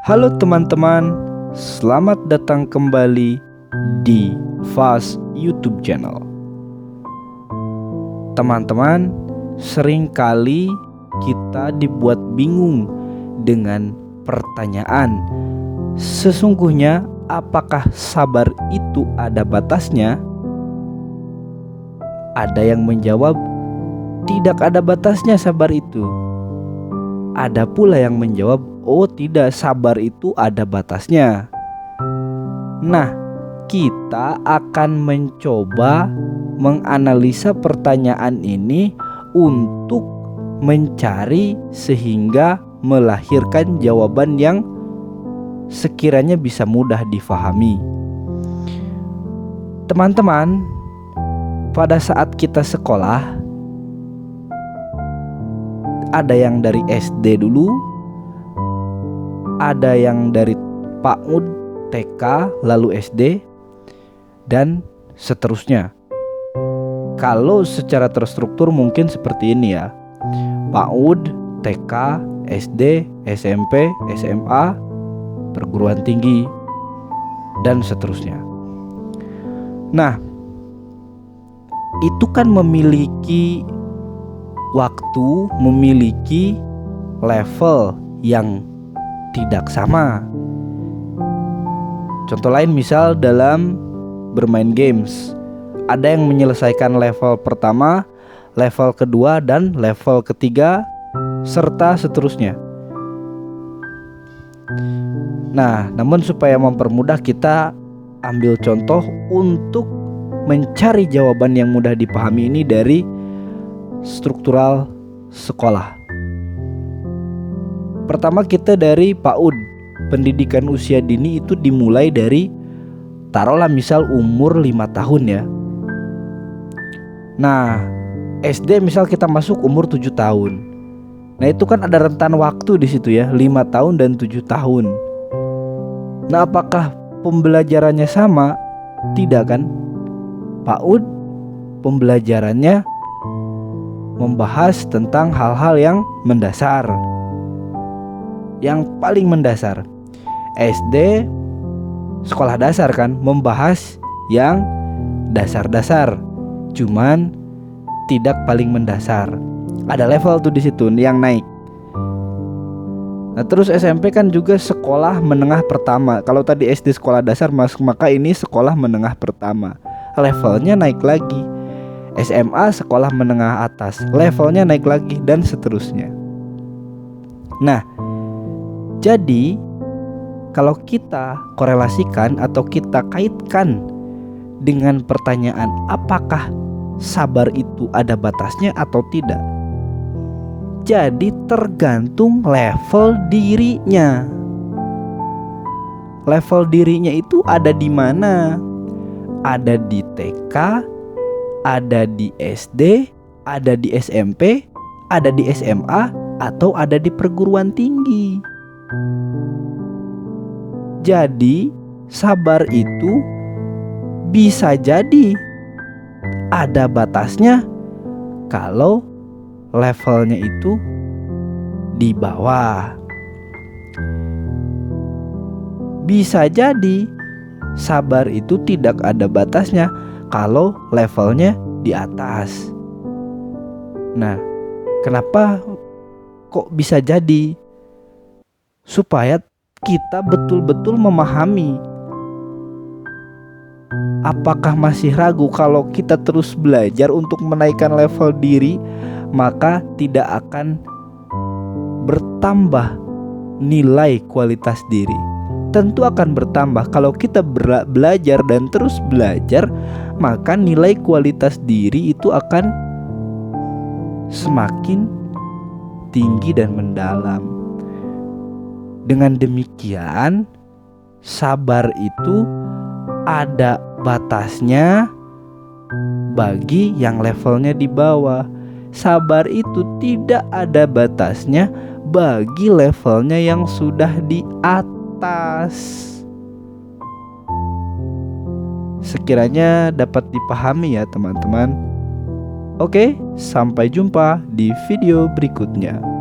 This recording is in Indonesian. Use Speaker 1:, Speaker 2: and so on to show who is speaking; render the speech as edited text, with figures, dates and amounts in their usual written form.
Speaker 1: Halo teman-teman, selamat datang kembali di Fast YouTube channel. Teman-teman, seringkali kita dibuat bingung dengan pertanyaan, sesungguhnya apakah sabar itu ada batasnya? Ada yang menjawab, tidak ada batasnya sabar itu. Ada pula yang menjawab, oh tidak, sabar itu ada batasnya. Nah, kita akan mencoba menganalisa pertanyaan ini untuk mencari sehingga melahirkan jawaban yang sekiranya bisa mudah difahami. Teman-teman, pada saat kita sekolah, ada yang dari SD dulu, ada yang dari PAUD, TK, lalu SD, dan seterusnya. Kalau secara terstruktur mungkin seperti ini ya: PAUD, TK, SD, SMP, SMA, perguruan tinggi, dan seterusnya. Nah, itu kan memiliki waktu, memiliki level yang tidak sama. Contoh lain misal dalam bermain games, ada yang menyelesaikan level pertama, level kedua, dan level ketiga, serta seterusnya. Nah, namun supaya mempermudah, kita ambil contoh untuk mencari jawaban yang mudah dipahami ini dari struktural sekolah. Pertama kita dari PAUD, pendidikan usia dini itu dimulai dari, taruhlah misal umur 5 tahun ya. Nah, SD misal kita masuk umur 7 tahun. Nah, itu kan ada rentan waktu di situ ya, 5 tahun dan 7 tahun. Nah, apakah pembelajarannya sama? Tidak kan? PAUD pembelajarannya membahas tentang hal-hal yang mendasar, yang paling mendasar. SD, sekolah dasar kan, membahas yang dasar-dasar, cuman tidak paling mendasar. Ada level tuh di situ yang naik. Nah, terus SMP kan juga sekolah menengah pertama. Kalau tadi SD sekolah dasar, maka ini sekolah menengah pertama. Levelnya naik lagi. SMA sekolah menengah atas, levelnya naik lagi, dan seterusnya. Nah, jadi kalau kita korelasikan atau kita kaitkan dengan pertanyaan apakah sabar itu ada batasnya atau tidak, jadi tergantung level dirinya. Level dirinya itu ada di mana? Ada di TK, ada di SD, ada di SMP, ada di SMA, atau ada di perguruan tinggi. Jadi sabar itu bisa jadi ada batasnya kalau levelnya itu di bawah. Bisa jadi sabar itu tidak ada batasnya kalau levelnya di atas. Nah, kenapa kok bisa jadi? Supaya kita betul-betul memahami. Apakah masih ragu kalau kita terus belajar untuk menaikkan level diri, maka tidak akan bertambah nilai kualitas diri? Tentu akan bertambah. Kalau kita belajar dan terus belajar, maka nilai kualitas diri itu akan semakin tinggi dan mendalam. Dengan demikian, sabar itu ada batasnya bagi yang levelnya di bawah. Sabar itu tidak ada batasnya bagi levelnya yang sudah di atas. Sekiranya dapat dipahami ya teman-teman. Oke, sampai jumpa di video berikutnya.